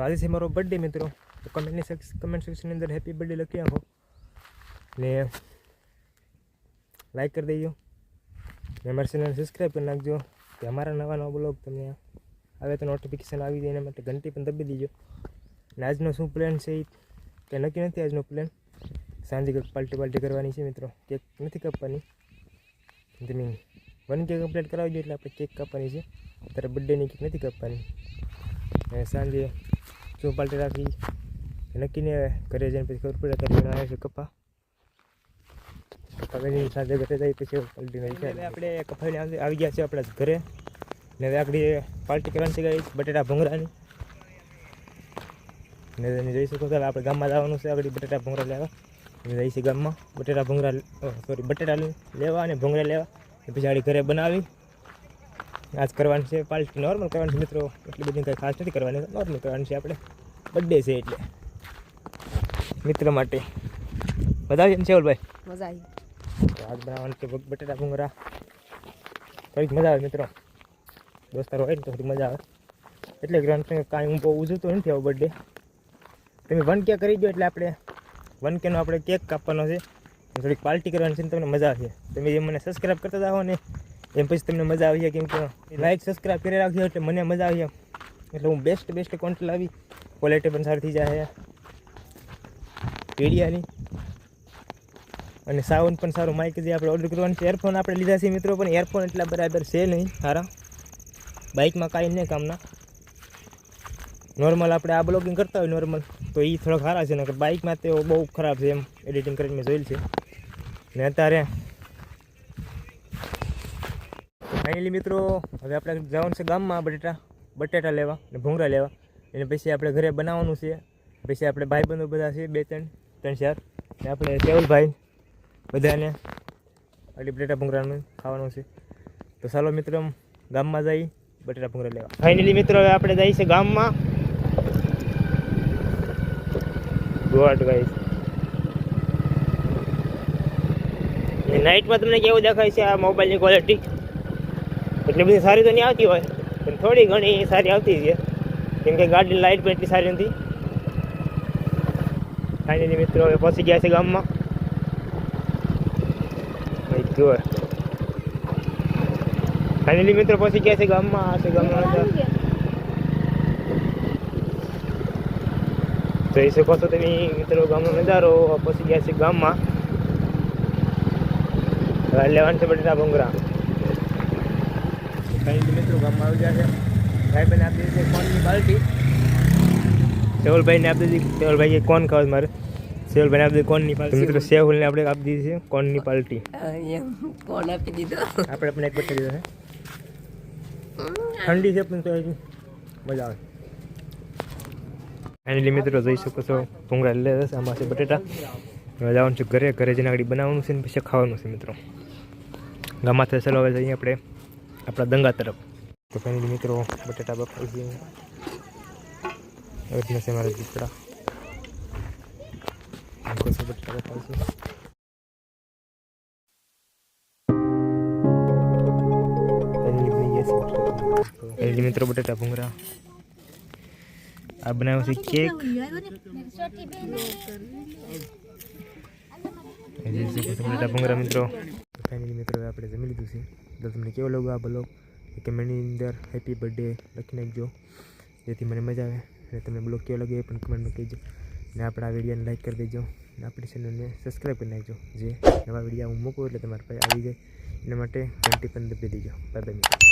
આજે છે મારો બર્થડે મિત્રો, તો કમેન્ટ સેક્શનની અંદર હેપી બર્થડે લખી નાખો ને લાઈક કરી દેજો ને અમારી ચેનલ સબસ્ક્રાઈબ કરી નાખજો કે અમારા નવા બ્લોગ તમને આવે તો નોટિફિકેશન આવી જાય. એના માટે ઘંટી પણ દબી દેજો. ને આજનો શું પ્લાન છે એ કંઈ નક્કી નથી. આજનો પ્લાન સાંજે કંઈક પાર્ટી કરવાની છે મિત્રો. કેક નથી કાપવાની, તમે 1K કમ્પ્લીટ કરાવજો એટલે આપણે કેક કાપવાની છે. અત્યારે બર્થડેની કેક નથી કાપવાની. અને સાંજે શું પાર્ટી રાખી નક્કીને ઘરે જઈને પછી ખબર પડે તો આવે છે કપા સાથે ઘરે જાય પછી પાર્ટીનો વિચાર. આપણે કપાઈને આવી ગયા છે આપણા ઘરે ને હવે આપણે પાર્ટી કરવાની છે ગાઈસ બટેટા ભૂંગળાની. ને તમે જોઈ શકો છો આપણે ગામમાં જવાનું છે આગળ બટેટા ભૂંગળા લેવા. જઈએ છીએ ગામમાં બટેટા લેવા અને ભૂંગળા લેવા. પછી આડી ઘરે બનાવી આજ કરવાની છે પાર્ટી. નોર્મલ કરવાની છે મિત્રો, એટલી બધી કંઈ ખાસ નથી કરવાની, નોર્મલ કરવાની છે. આપણે બર્થડે છે એટલે મિત્ર માટે મજા આવી છે ભાઈ. મજા આવી. આજ બનાવવાનું છે બટેટા ભૂંગળા. થોડીક મજા આવે મિત્રો, દોસ્તારો હોય ને તો થોડી મજા આવે એટલે કાંઈ હું બહુ ઉજવતો નથી આવો બર્થડે. તમે 1K કરી દો એટલે આપણે 1Kનો આપણે કેક કાપવાનો છે, થોડીક પાર્ટી કરવાની છે ને તમને મજા આવશે. તમે જે મને સબસ્ક્રાઈબ કરતા જાઓ ને એમ પછી તમને મજા આવી જાય. કેમ કે લાઈક સબસ્ક્રાઈબ કરી રાખજો એટલે મને મજા આવી જાય. એટલે હું બેસ્ટ કોન્ટેન્ટ લાવી, ક્વોલિટી પણ સારી થઈ જાય વિડીયાની અને સાઉન્ડ પણ સારું. માઇક જે આપણે ઓર્ડર કરવાનું છે, એરફોન આપણે લીધા છે મિત્રો, પણ એરફોન એટલા બરાબર છે નહીં સારા. બાઇકમાં કાંઈ નહીં કામના. નોર્મલ આપણે આ બ્લોગિંગ કરતા હોય નોર્મલ તો એ થોડા સારા છે, નકર બાઇકમાં તો બહુ ખરાબ છે. એમ એડિટિંગ કરીને મેં જોયેલ છે. ને અત્યારે ફાઇનલી મિત્રો હવે આપણે જવાનું છે ગામમાં બટેટા લેવા ને ભૂંગળા લેવા. એને પછી આપણે ઘરે બનાવવાનું છે. પછી આપણે ભાઈબંધો બધા છે 2-3 4 ને આપણે કેવલભાઈ બધાને આટલી બટેટા ભૂંગળાનું ખાવાનું છે. તો ચાલો મિત્રો ગામમાં જઈ બટેટા ભૂંગળા લેવા. ફાઇનલી મિત્રો હવે આપણે જઈએ છીએ ગામમાં. ગોડ ગાઈસ નાઇટમાં તમને કેવું દેખાય છે આ મોબાઈલની ક્વોલિટી? એટલી બધી સારી તો નહીં આવતી હોય પણ થોડી ઘણી સારી આવતી છે, કેમ કે ગાડીની લાઇટ પણ એટલી સારી નથી. ફાઇનલી મિત્રો હવે પહોંચી ગયા છે ગામમાં. ફાઇનલી મિત્રો પહોંચી ગયા છે ગામમાં. આ છે ગામનો જોઈ શકો છો તમે મિત્રો ગામનો નજારો. પહોંચી ગયા છે ગામમાં. લેવાનું છે બટેટા ભૂંગળા. ફાઇનલી મિત્રો ગામમાં આવી ગયા છે. ભાઈબંધ આપી દીધી છે કોનની પાર્ટી. સેવલભાઈને આપી દીધી. સેવલભાઈ કોન ખાવ મારે. સેવલભાઈને આપી દીધી કોનની પાર્ટી. મિત્રો સેવલને આપણે આપી દીધી છે કોનની પાર્ટી. કોણ આપી દીધો? આપણે પણ એક બટેટા દીધો છે. ઠંડી છે પણ તો મજા આવે. ફાઇનલી મિત્રો જોઈ શકો છો ભૂંગળા લે છે. આમાં છે બટેટા. હવે જવાનું છે ઘરે જઈને આગળ બનાવવાનું છે ને પછી ખાવાનું છે મિત્રો. ગામમાંથી ચાલો હવે જઈએ આપણે આપણા દંગા તરફ. તો ફાઇનલી મિત્રો બટેટા બફાઈ છે. હવે છે મારા દીકરા બટેટા બફાય છે. ફાઇનલી મિત્રો બટેટા ભૂંગળા આ બનાવ્યો છે કેક. બટેટા ભૂંગળા મિત્રો. ફાઇનલી મિત્રો આપણે જમી લીધું છે. તો તમને કેવો લાગ્યો આ બ્લોગ એ કમેન્ટની અંદર હેપી બર્થડે લખી નાખજો જેથી મને મજા આવે. અને તમને બ્લોગ કેવો લાગ્યો એ પણ કમેન્ટમાં કહેજો. ને આપણા વિડીયોને લાઈક કરી દેજો અને આપણી ચેનલને સબસ્ક્રાઈબ કરી નાખજો. જે નવા વિડીયો હું મૂકું એટલે તમારા પાસે આવી જાય એના માટે ઘંટી પણ દબાવી દેજો. Bye bye.